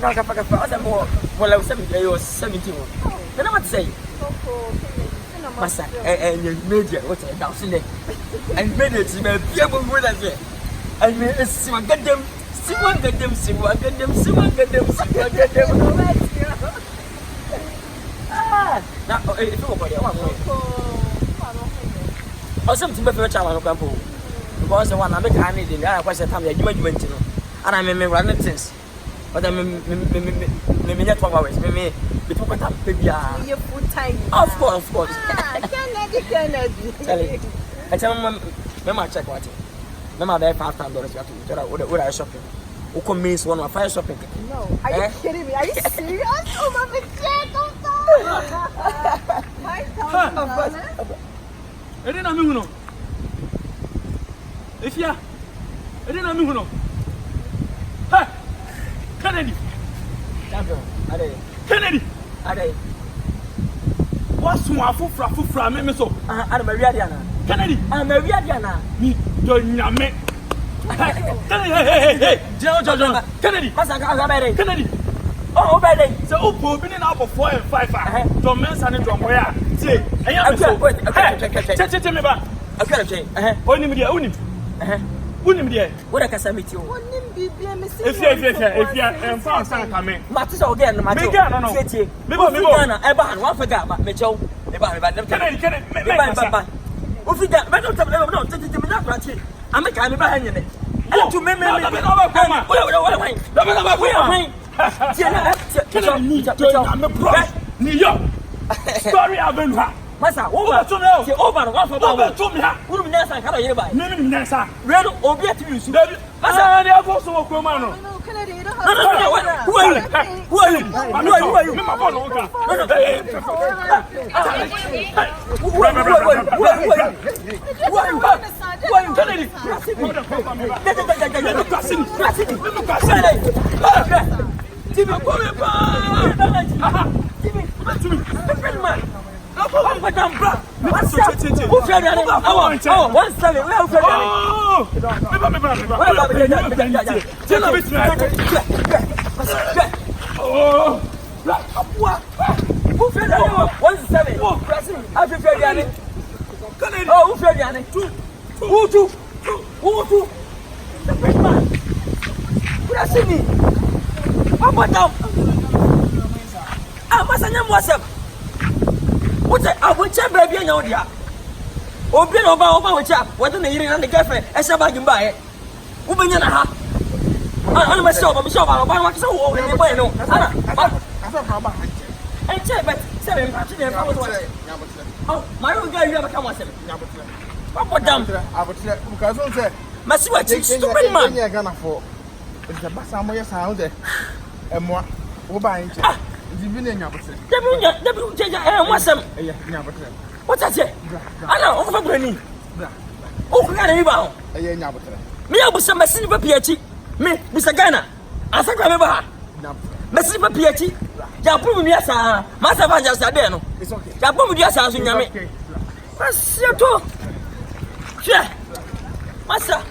was more 17. Then I would say, Massa, and you made it what I doubt in it. And made it in a beautiful word as it. And me is get them, see one get them, see one get them, see one get them, see one get them. Now, if nobody, or something better, child of Campo. Because the one I make, I need in the other question time that you went to know. And I may run it since. But I mean, maybe not 12 hours, maybe before time, baby. You're full time. Of course. Kennedy. I tell Mamma, check what. Mamma, there $5,000 what I shopping. Who come means one of 5 shopping? No, are you kidding me? Are you serious? Oh, my God. I didn't know. If ya, I didn't know. Ha! Kennedy! Kennedy! What's my fufra, me so? I'm a Riadiana. Kennedy! I'm a Riadiana. Me, don't you me? Hey, John, Kennedy! Kennedy! Oh, baby! So, opening up for 4 and 5. Don't mention it from where? See, I am so. Tell me about. Okay. Only. What I can say with you? If you and found some coming, Matis again, my city. Maybe Eban, one forgot, but Mitchell, about them. Can I I'm a kind of behind you. To me, I'm a pro. New York. Story I've been Massa, over to know. Over one for over to me. Who knows I can't hear by? Nasa. Red or get to use. Massa, they are also a Comano. Who are you? I will check baby and Odia. Open over which up, what an eating on the cafe, as a bag and buy it. Open your half. I'm myself, I'm sure I'll buy one so old and I know. I check, but 7 oh, my own guy, you ever come with him. What dump? I would say, because I say, Massima, stupid man, you're gonna fall. It's a Bassamoya sound there. And what? We're buying. What's that? I know, over Granny. Oh, can I bow? Me, I was some Massiva Piachi. Me, Mr. Ghana. I think I remember. Massiva Piachi. Japu, yes, Master Vanjas Adeno. It's okay. Japu, yes, I was in Yami. What's your talk? Yeah, Master.